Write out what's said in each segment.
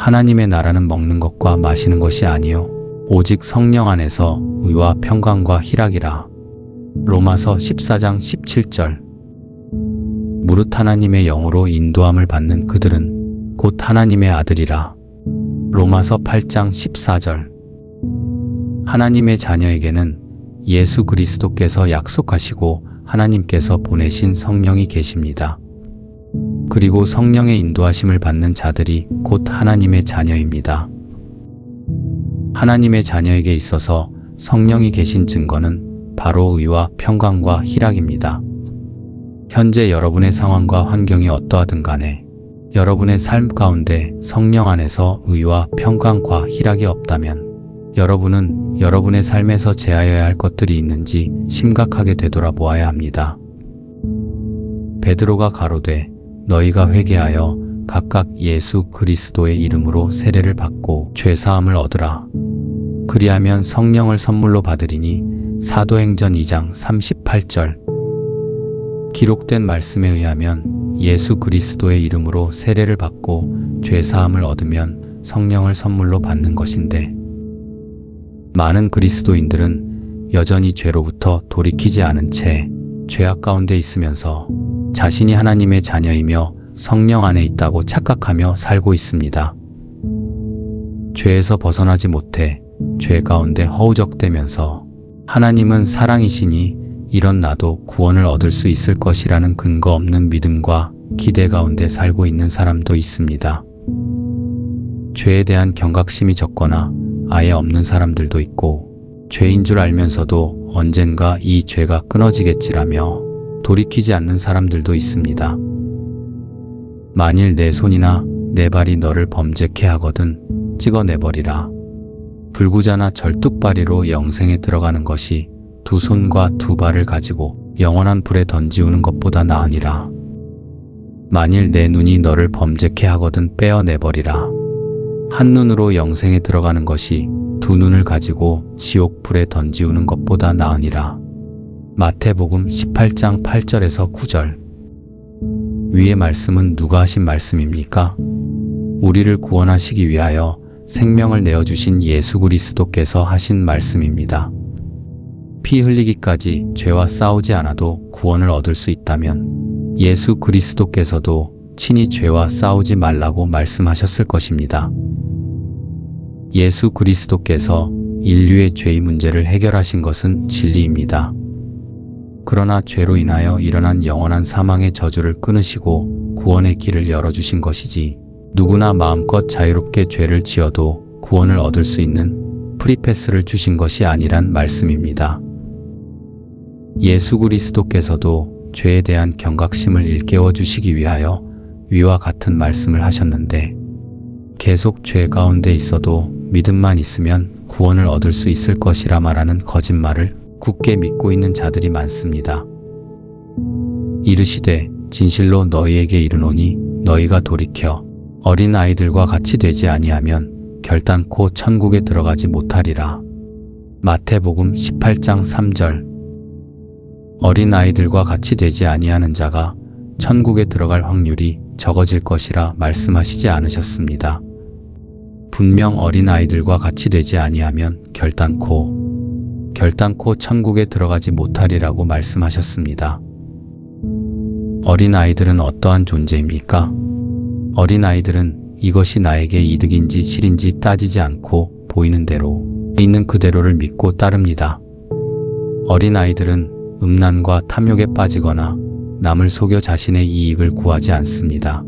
하나님의 나라는 먹는 것과 마시는 것이 아니요 오직 성령 안에서 의와 평강과 희락이라. 로마서 14장 17절. 무릇 하나님의 영으로 인도함을 받는 그들은 곧 하나님의 아들이라. 로마서 8장 14절. 하나님의 자녀에게는 예수 그리스도께서 약속하시고 하나님께서 보내신 성령이 계십니다. 그리고 성령의 인도하심을 받는 자들이 곧 하나님의 자녀입니다. 하나님의 자녀에게 있어서 성령이 계신 증거는 바로 의와 평강과 희락입니다. 현재 여러분의 상황과 환경이 어떠하든 간에 여러분의 삶 가운데 성령 안에서 의와 평강과 희락이 없다면 여러분은 여러분의 삶에서 제하여야 할 것들이 있는지 심각하게 되돌아보아야 합니다. 베드로가 가로되 너희가 회개하여 각각 예수 그리스도의 이름으로 세례를 받고 죄사함을 얻으라. 그리하면 성령을 선물로 받으리니. 사도행전 2장 38절. 기록된 말씀에 의하면 예수 그리스도의 이름으로 세례를 받고 죄사함을 얻으면 성령을 선물로 받는 것인데, 많은 그리스도인들은 여전히 죄로부터 돌이키지 않은 채 죄악 가운데 있으면서 자신이 하나님의 자녀이며 성령 안에 있다고 착각하며 살고 있습니다. 죄에서 벗어나지 못해 죄 가운데 허우적대면서 하나님은 사랑이시니 이런 나도 구원을 얻을 수 있을 것이라는 근거 없는 믿음과 기대 가운데 살고 있는 사람도 있습니다. 죄에 대한 경각심이 적거나 아예 없는 사람들도 있고, 죄인 줄 알면서도 언젠가 이 죄가 끊어지겠지라며 돌이키지 않는 사람들도 있습니다. 만일 내 손이나 내 발이 너를 범죄케 하거든 찍어내버리라. 불구자나 절뚝발이로 영생에 들어가는 것이 두 손과 두 발을 가지고 영원한 불에 던지우는 것보다 나으니라. 만일 내 눈이 너를 범죄케 하거든 빼어내버리라. 한 눈으로 영생에 들어가는 것이 두 눈을 가지고 지옥 불에 던지우는 것보다 나으니라. 마태복음 18장 8절에서 9절. 위의 말씀은 누가 하신 말씀입니까? 우리를 구원하시기 위하여 생명을 내어주신 예수 그리스도께서 하신 말씀입니다. 피 흘리기까지 죄와 싸우지 않아도 구원을 얻을 수 있다면 예수 그리스도께서도 친히 죄와 싸우지 말라고 말씀하셨을 것입니다. 예수 그리스도께서 인류의 죄의 문제를 해결하신 것은 진리입니다. 그러나 죄로 인하여 일어난 영원한 사망의 저주를 끊으시고 구원의 길을 열어주신 것이지, 누구나 마음껏 자유롭게 죄를 지어도 구원을 얻을 수 있는 프리패스를 주신 것이 아니란 말씀입니다. 예수 그리스도께서도 죄에 대한 경각심을 일깨워 주시기 위하여 위와 같은 말씀을 하셨는데, 계속 죄 가운데 있어도 믿음만 있으면 구원을 얻을 수 있을 것이라 말하는 거짓말을 굳게 믿고 있는 자들이 많습니다. 이르시되 진실로 너희에게 이르노니 너희가 돌이켜 어린 아이들과 같이 되지 아니하면 결단코 천국에 들어가지 못하리라. 마태복음 18장 3절. 어린 아이들과 같이 되지 아니하는 자가 천국에 들어갈 확률이 적어질 것이라 말씀하시지 않으셨습니다. 분명 어린 아이들과 같이 되지 아니하면 결단코 천국에 들어가지 못하리라고 말씀하셨습니다. 어린 아이들은 어떠한 존재입니까? 어린 아이들은 이것이 나에게 이득인지 실인지 따지지 않고 보이는 대로 있는 그대로를 믿고 따릅니다. 어린 아이들은 음란과 탐욕에 빠지거나 남을 속여 자신의 이익을 구하지 않습니다.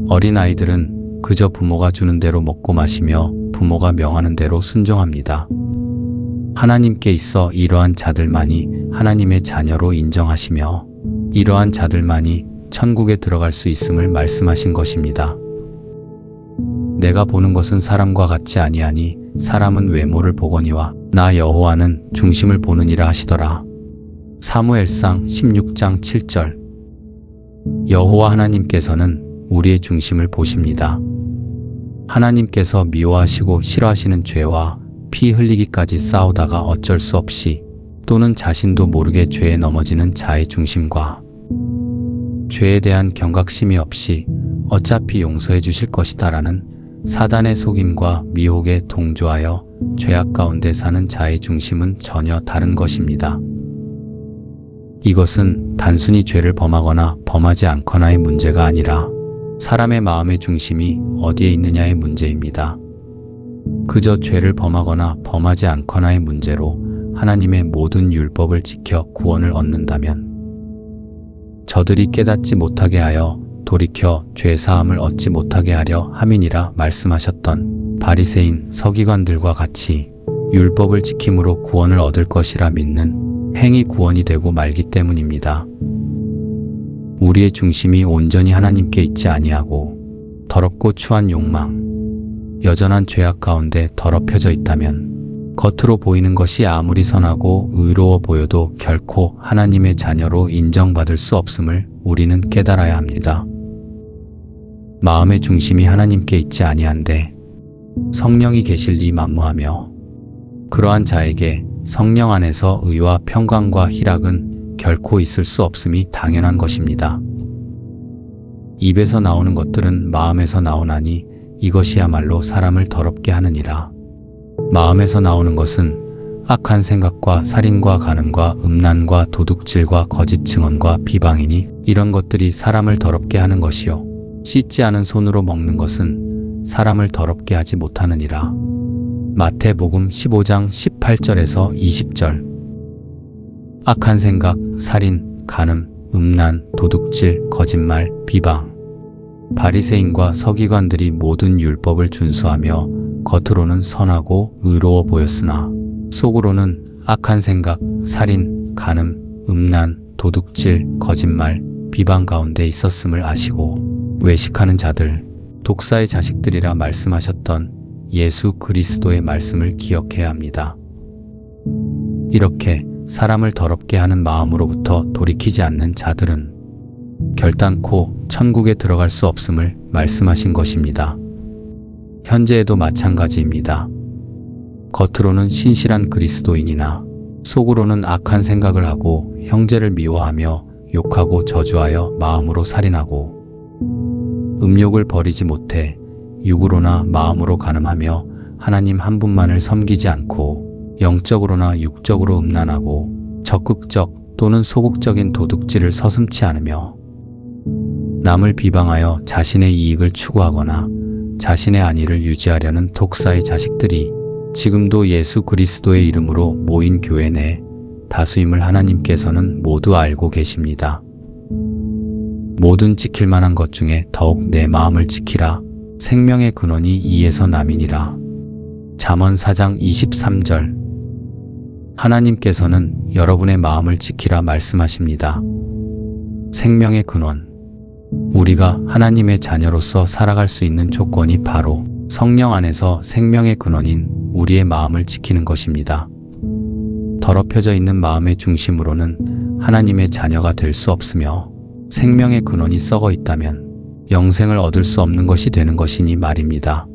어린 아이들은 그저 부모가 주는 대로 먹고 마시며 부모가 명하는 대로 순종합니다. 하나님께 있어 이러한 자들만이 하나님의 자녀로 인정하시며 이러한 자들만이 천국에 들어갈 수 있음을 말씀하신 것입니다. 내가 보는 것은 사람과 같지 아니하니 사람은 외모를 보거니와 나 여호와는 중심을 보느니라 하시더라. 사무엘상 16장 7절. 여호와 하나님께서는 우리의 중심을 보십니다. 하나님께서 미워하시고 싫어하시는 죄와 피 흘리기까지 싸우다가 어쩔 수 없이 또는 자신도 모르게 죄에 넘어지는 자의 중심과 죄에 대한 경각심이 없이 어차피 용서해 주실 것이다라는 사단의 속임과 미혹에 동조하여 죄악 가운데 사는 자의 중심은 전혀 다른 것입니다. 이것은 단순히 죄를 범하거나 범하지 않거나의 문제가 아니라 사람의 마음의 중심이 어디에 있느냐의 문제입니다. 그저 죄를 범하거나 범하지 않거나의 문제로 하나님의 모든 율법을 지켜 구원을 얻는다면 저들이 깨닫지 못하게 하여 돌이켜 죄사함을 얻지 못하게 하려 함이니라 말씀하셨던 바리새인 서기관들과 같이 율법을 지킴으로 구원을 얻을 것이라 믿는 행위 구원이 되고 말기 때문입니다. 우리의 중심이 온전히 하나님께 있지 아니하고 더럽고 추한 욕망, 여전한 죄악 가운데 더럽혀져 있다면 겉으로 보이는 것이 아무리 선하고 의로워 보여도 결코 하나님의 자녀로 인정받을 수 없음을 우리는 깨달아야 합니다. 마음의 중심이 하나님께 있지 아니한데 성령이 계실 리 만무하며 그러한 자에게 성령 안에서 의와 평강과 희락은 결코 있을 수 없음이 당연한 것입니다. 입에서 나오는 것들은 마음에서 나오나니 이것이야말로 사람을 더럽게 하느니라. 마음에서 나오는 것은 악한 생각과 살인과 간음과 음란과 도둑질과 거짓 증언과 비방이니 이런 것들이 사람을 더럽게 하는 것이요 씻지 않은 손으로 먹는 것은 사람을 더럽게 하지 못하느니라. 마태복음 15장 18절에서 20절. 악한 생각, 살인, 간음, 음란, 도둑질, 거짓말, 비방. 바리새인과 서기관들이 모든 율법을 준수하며 겉으로는 선하고 의로워 보였으나 속으로는 악한 생각, 살인, 간음, 음란, 도둑질, 거짓말, 비방 가운데 있었음을 아시고 외식하는 자들, 독사의 자식들이라 말씀하셨던 예수 그리스도의 말씀을 기억해야 합니다. 이렇게 사람을 더럽게 하는 마음으로부터 돌이키지 않는 자들은 결단코 천국에 들어갈 수 없음을 말씀하신 것입니다. 현재에도 마찬가지입니다. 겉으로는 신실한 그리스도인이나 속으로는 악한 생각을 하고 형제를 미워하며 욕하고 저주하여 마음으로 살인하고 음욕을 버리지 못해 육으로나 마음으로 간음하며 하나님 한 분만을 섬기지 않고 영적으로나 육적으로 음란하고 적극적 또는 소극적인 도둑질을 서슴지 않으며 남을 비방하여 자신의 이익을 추구하거나 자신의 안위를 유지하려는 독사의 자식들이 지금도 예수 그리스도의 이름으로 모인 교회 내 다수임을 하나님께서는 모두 알고 계십니다. 모든 지킬 만한 것 중에 더욱 내 마음을 지키라. 생명의 근원이 이에서 남이니라. 잠언 4장 23절. 하나님께서는 여러분의 마음을 지키라 말씀하십니다. 생명의 근원. 우리가 하나님의 자녀로서 살아갈 수 있는 조건이 바로 성령 안에서 생명의 근원인 우리의 마음을 지키는 것입니다. 더럽혀져 있는 마음의 중심으로는 하나님의 자녀가 될 수 없으며 생명의 근원이 썩어 있다면 영생을 얻을 수 없는 것이 되는 것이니 말입니다.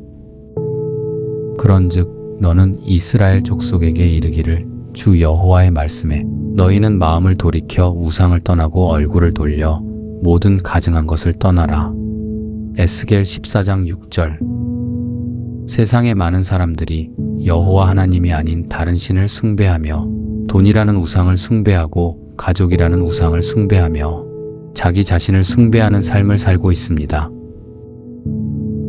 그런즉 너는 이스라엘 족속에게 이르기를 주 여호와의 말씀에 너희는 마음을 돌이켜 우상을 떠나고 얼굴을 돌려 모든 가증한 것을 떠나라. 에스겔 14장 6절. 세상의 많은 사람들이 여호와 하나님이 아닌 다른 신을 숭배하며 돈이라는 우상을 숭배하고 가족이라는 우상을 숭배하며 자기 자신을 숭배하는 삶을 살고 있습니다.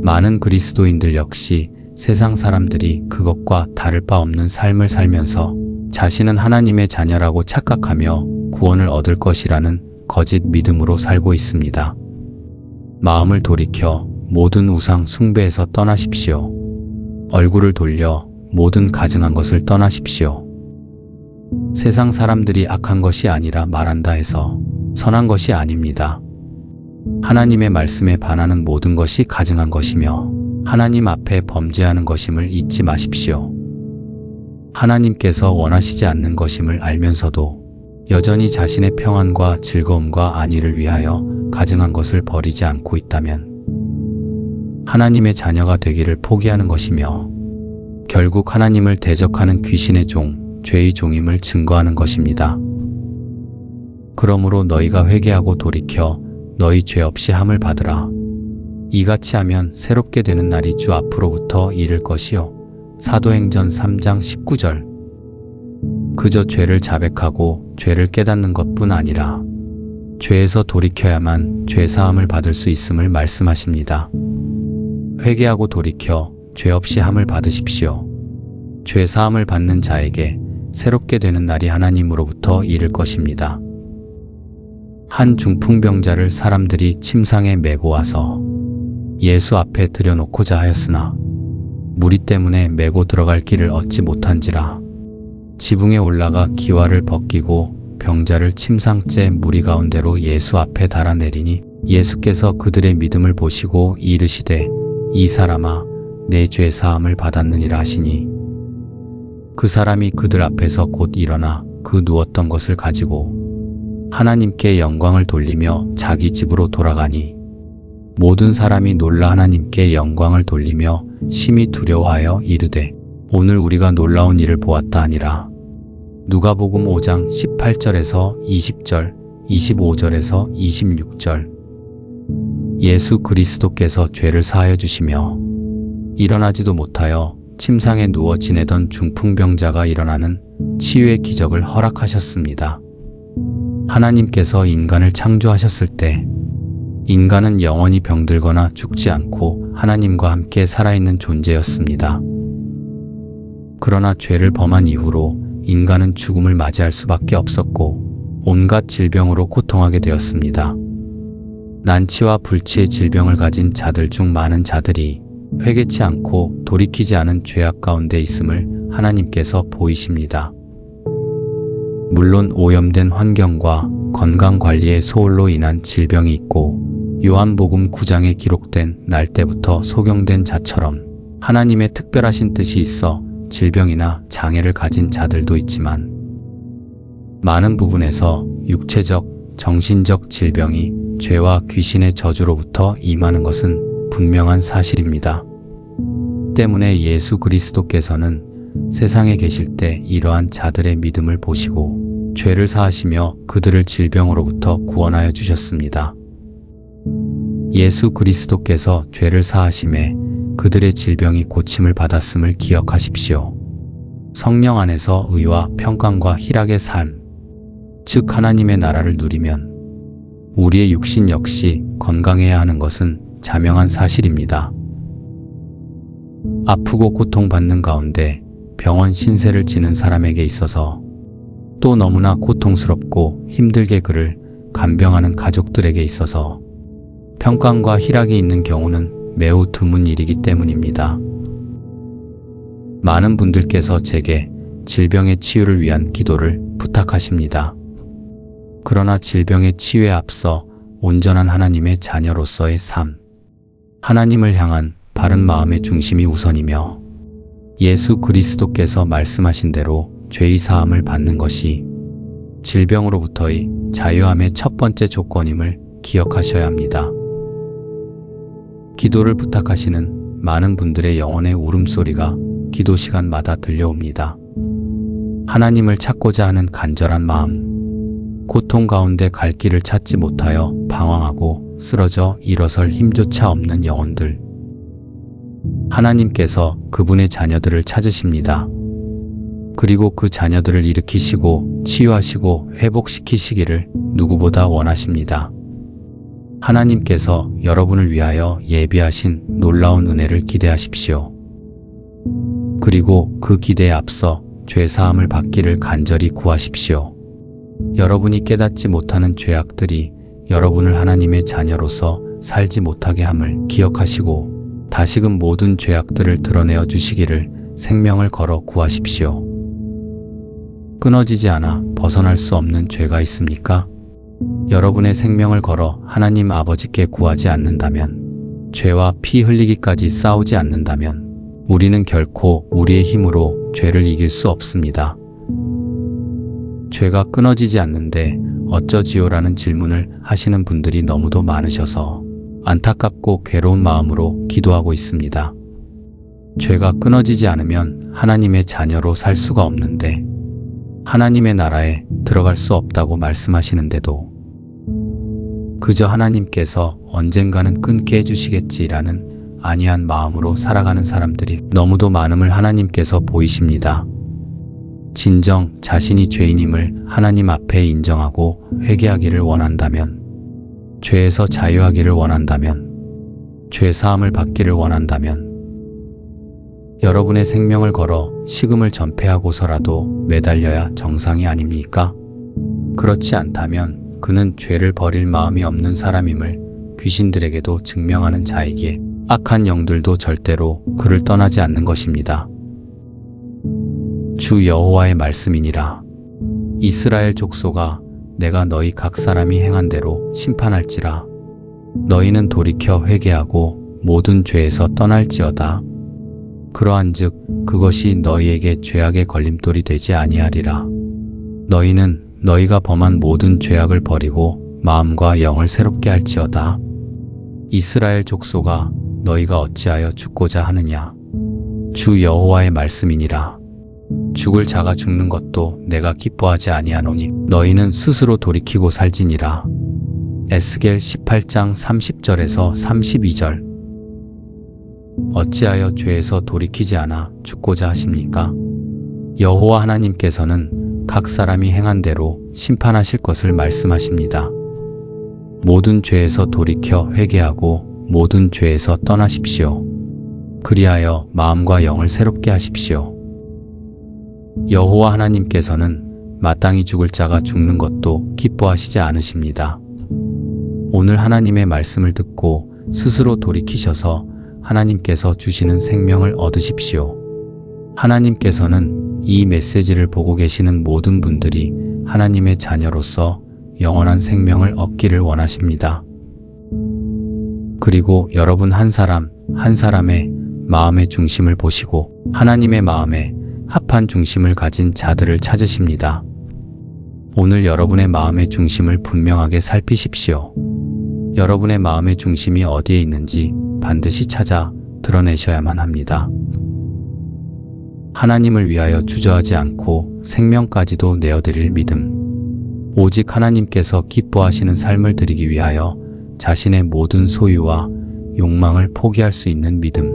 많은 그리스도인들 역시 세상 사람들이 그것과 다를 바 없는 삶을 살면서 자신은 하나님의 자녀라고 착각하며 구원을 얻을 것이라는 거짓 믿음으로 살고 있습니다. 마음을 돌이켜 모든 우상 숭배에서 떠나십시오. 얼굴을 돌려 모든 가증한 것을 떠나십시오. 세상 사람들이 악한 것이 아니라 말한다 해서 선한 것이 아닙니다. 하나님의 말씀에 반하는 모든 것이 가증한 것이며 하나님 앞에 범죄하는 것임을 잊지 마십시오. 하나님께서 원하시지 않는 것임을 알면서도 여전히 자신의 평안과 즐거움과 안위를 위하여 가증한 것을 버리지 않고 있다면 하나님의 자녀가 되기를 포기하는 것이며 결국 하나님을 대적하는 귀신의 종, 죄의 종임을 증거하는 것입니다. 그러므로 너희가 회개하고 돌이켜 너희 죄 없이 함을 받으라. 이같이 하면 새롭게 되는 날이 주 앞으로부터 이를 것이요. 사도행전 3장 19절. 그저 죄를 자백하고 죄를 깨닫는 것뿐 아니라 죄에서 돌이켜야만 죄사함을 받을 수 있음을 말씀하십니다. 회개하고 돌이켜 죄 없이 함을 받으십시오. 죄사함을 받는 자에게 새롭게 되는 날이 하나님으로부터 이를 것입니다. 한 중풍병자를 사람들이 침상에 메고 와서 예수 앞에 들여놓고자 하였으나 무리 때문에 메고 들어갈 길을 얻지 못한지라 지붕에 올라가 기와를 벗기고 병자를 침상째 무리 가운데로 예수 앞에 달아내리니 예수께서 그들의 믿음을 보시고 이르시되 이 사람아 내 죄 사함을 받았느니라 하시니 그 사람이 그들 앞에서 곧 일어나 그 누웠던 것을 가지고 하나님께 영광을 돌리며 자기 집으로 돌아가니 모든 사람이 놀라 하나님께 영광을 돌리며 심히 두려워하여 이르되 오늘 우리가 놀라운 일을 보았다 하니라. 누가복음 5장 18절에서 20절, 25절에서 26절. 예수 그리스도께서 죄를 사하여 주시며 일어나지도 못하여 침상에 누워 지내던 중풍병자가 일어나는 치유의 기적을 허락하셨습니다. 하나님께서 인간을 창조하셨을 때 인간은 영원히 병들거나 죽지 않고 하나님과 함께 살아있는 존재였습니다. 그러나 죄를 범한 이후로 인간은 죽음을 맞이할 수밖에 없었고 온갖 질병으로 고통하게 되었습니다. 난치와 불치의 질병을 가진 자들 중 많은 자들이 회개치 않고 돌이키지 않은 죄악 가운데 있음을 하나님께서 보이십니다. 물론 오염된 환경과 건강관리의 소홀로 인한 질병이 있고 요한복음 9장에 기록된 날 때부터 소경된 자처럼 하나님의 특별하신 뜻이 있어 질병이나 장애를 가진 자들도 있지만 많은 부분에서 육체적, 정신적 질병이 죄와 귀신의 저주로부터 임하는 것은 분명한 사실입니다. 때문에 예수 그리스도께서는 세상에 계실 때 이러한 자들의 믿음을 보시고 죄를 사하시며 그들을 질병으로부터 구원하여 주셨습니다. 예수 그리스도께서 죄를 사하심에 그들의 질병이 고침을 받았음을 기억하십시오. 성령 안에서 의와 평강과 희락의 삶, 즉 하나님의 나라를 누리면 우리의 육신 역시 건강해야 하는 것은 자명한 사실입니다. 아프고 고통받는 가운데 병원 신세를 지는 사람에게 있어서 또 너무나 고통스럽고 힘들게 그를 간병하는 가족들에게 있어서 평강과 희락이 있는 경우는 매우 드문 일이기 때문입니다. 많은 분들께서 제게 질병의 치유를 위한 기도를 부탁하십니다. 그러나 질병의 치유에 앞서 온전한 하나님의 자녀로서의 삶, 하나님을 향한 바른 마음의 중심이 우선이며 예수 그리스도께서 말씀하신 대로 죄의 사함을 받는 것이 질병으로부터의 자유함의 첫 번째 조건임을 기억하셔야 합니다. 기도를 부탁하시는 많은 분들의 영혼의 울음소리가 기도 시간마다 들려옵니다. 하나님을 찾고자 하는 간절한 마음, 고통 가운데 갈 길을 찾지 못하여 방황하고 쓰러져 일어설 힘조차 없는 영혼들. 하나님께서 그분의 자녀들을 찾으십니다. 그리고 그 자녀들을 일으키시고 치유하시고 회복시키시기를 누구보다 원하십니다. 하나님께서 여러분을 위하여 예비하신 놀라운 은혜를 기대하십시오. 그리고 그 기대에 앞서 죄사함을 받기를 간절히 구하십시오. 여러분이 깨닫지 못하는 죄악들이 여러분을 하나님의 자녀로서 살지 못하게 함을 기억하시고 다시금 모든 죄악들을 드러내어 주시기를 생명을 걸어 구하십시오. 끊어지지 않아 벗어날 수 없는 죄가 있습니까? 여러분의 생명을 걸어 하나님 아버지께 구하지 않는다면, 죄와 피 흘리기까지 싸우지 않는다면 우리는 결코 우리의 힘으로 죄를 이길 수 없습니다. 죄가 끊어지지 않는데 어쩌지요라는 질문을 하시는 분들이 너무도 많으셔서 안타깝고 괴로운 마음으로 기도하고 있습니다. 죄가 끊어지지 않으면 하나님의 자녀로 살 수가 없는데 하나님의 나라에 들어갈 수 없다고 말씀하시는데도 그저 하나님께서 언젠가는 끊게 해주시겠지라는 안이한 마음으로 살아가는 사람들이 너무도 많음을 하나님께서 보이십니다. 진정 자신이 죄인임을 하나님 앞에 인정하고 회개하기를 원한다면, 죄에서 자유하기를 원한다면, 죄 사함을 받기를 원한다면, 여러분의 생명을 걸어 식음을 전폐하고서라도 매달려야 정상이 아닙니까? 그렇지 않다면 그는 죄를 버릴 마음이 없는 사람임을 귀신들에게도 증명하는 자이기에 악한 영들도 절대로 그를 떠나지 않는 것입니다. 주 여호와의 말씀이니라. 이스라엘 족속아, 내가 너희 각 사람이 행한 대로 심판할지라. 너희는 돌이켜 회개하고 모든 죄에서 떠날지어다. 그러한즉 그것이 너희에게 죄악의 걸림돌이 되지 아니하리라. 너희는 너희가 범한 모든 죄악을 버리고 마음과 영을 새롭게 할지어다. 이스라엘 족속아, 너희가 어찌하여 죽고자 하느냐? 주 여호와의 말씀이니라. 죽을 자가 죽는 것도 내가 기뻐하지 아니하노니 너희는 스스로 돌이키고 살지니라. 에스겔 18장 30절에서 32절. 어찌하여 죄에서 돌이키지 않아 죽고자 하십니까? 여호와 하나님께서는 각 사람이 행한 대로 심판하실 것을 말씀하십니다. 모든 죄에서 돌이켜 회개하고 모든 죄에서 떠나십시오. 그리하여 마음과 영을 새롭게 하십시오. 여호와 하나님께서는 마땅히 죽을 자가 죽는 것도 기뻐하시지 않으십니다. 오늘 하나님의 말씀을 듣고 스스로 돌이키셔서 하나님께서 주시는 생명을 얻으십시오. 하나님께서는 이 메시지를 보고 계시는 모든 분들이 하나님의 자녀로서 영원한 생명을 얻기를 원하십니다. 그리고 여러분 한 사람 한 사람의 마음의 중심을 보시고 하나님의 마음에 합한 중심을 가진 자들을 찾으십니다. 오늘 여러분의 마음의 중심을 분명하게 살피십시오. 여러분의 마음의 중심이 어디에 있는지 반드시 찾아 드러내셔야만 합니다. 하나님을 위하여 주저하지 않고 생명까지도 내어드릴 믿음. 오직 하나님께서 기뻐하시는 삶을 드리기 위하여 자신의 모든 소유와 욕망을 포기할 수 있는 믿음.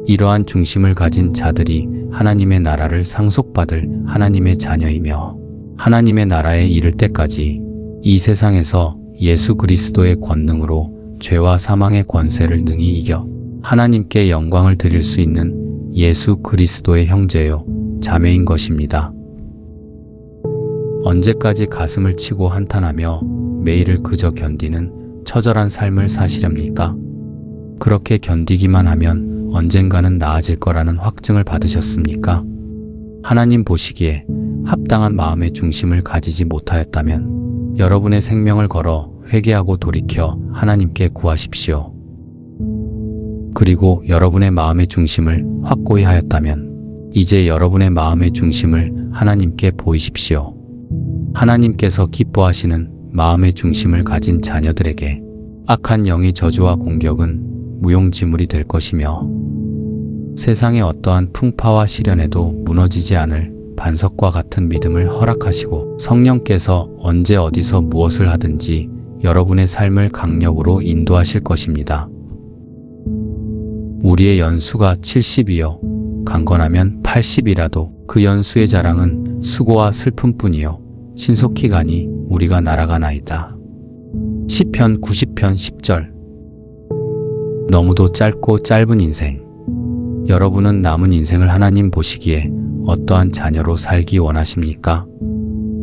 이러한 중심을 가진 자들이 하나님의 나라를 상속받을 하나님의 자녀이며 하나님의 나라에 이를 때까지 이 세상에서 예수 그리스도의 권능으로 죄와 사망의 권세를 능히 이겨 하나님께 영광을 드릴 수 있는 예수 그리스도의 형제요 자매인 것입니다. 언제까지 가슴을 치고 한탄하며 매일을 그저 견디는 처절한 삶을 사시렵니까? 그렇게 견디기만 하면 언젠가는 나아질 거라는 확증을 받으셨습니까? 하나님 보시기에 합당한 마음의 중심을 가지지 못하였다면 여러분의 생명을 걸어 회개하고 돌이켜 하나님께 구하십시오. 그리고 여러분의 마음의 중심을 확고히 하였다면 이제 여러분의 마음의 중심을 하나님께 보이십시오. 하나님께서 기뻐하시는 마음의 중심을 가진 자녀들에게 악한 영의 저주와 공격은 무용지물이 될 것이며 세상의 어떠한 풍파와 시련에도 무너지지 않을 반석과 같은 믿음을 허락하시고 성령께서 언제 어디서 무엇을 하든지 여러분의 삶을 강력으로 인도하실 것입니다. 우리의 연수가 70이요 강건하면 80이라도 그 연수의 자랑은 수고와 슬픔뿐이요 신속히 가니 우리가 날아가나이다. 시편 90편 10절. 너무도 짧고 짧은 인생. 여러분은 남은 인생을 하나님 보시기에 어떠한 자녀로 살기 원하십니까?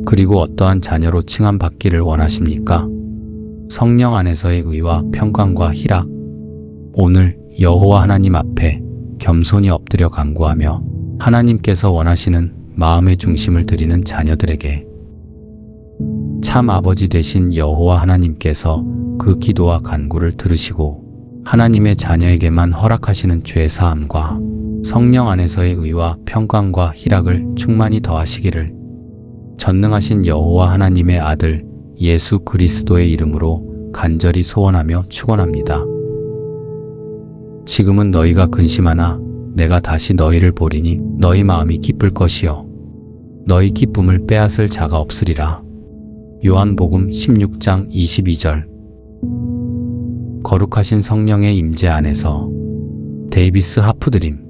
그리고 어떠한 자녀로 칭함받기를 원하십니까? 성령 안에서의 의와 평강과 희락. 오늘 여호와 하나님 앞에 겸손히 엎드려 간구하며 하나님께서 원하시는 마음의 중심을 드리는 자녀들에게 참 아버지 되신 여호와 하나님께서 그 기도와 간구를 들으시고 하나님의 자녀에게만 허락하시는 죄 사함과 성령 안에서의 의와 평강과 희락을 충만히 더하시기를 전능하신 여호와 하나님의 아들 예수 그리스도의 이름으로 간절히 소원하며 축원합니다. 지금은 너희가 근심하나 내가 다시 너희를 보리니 너희 마음이 기쁠 것이요 너희 기쁨을 빼앗을 자가 없으리라. 요한복음 16장 22절. 거룩하신 성령의 임재 안에서 데이비스 하프드림.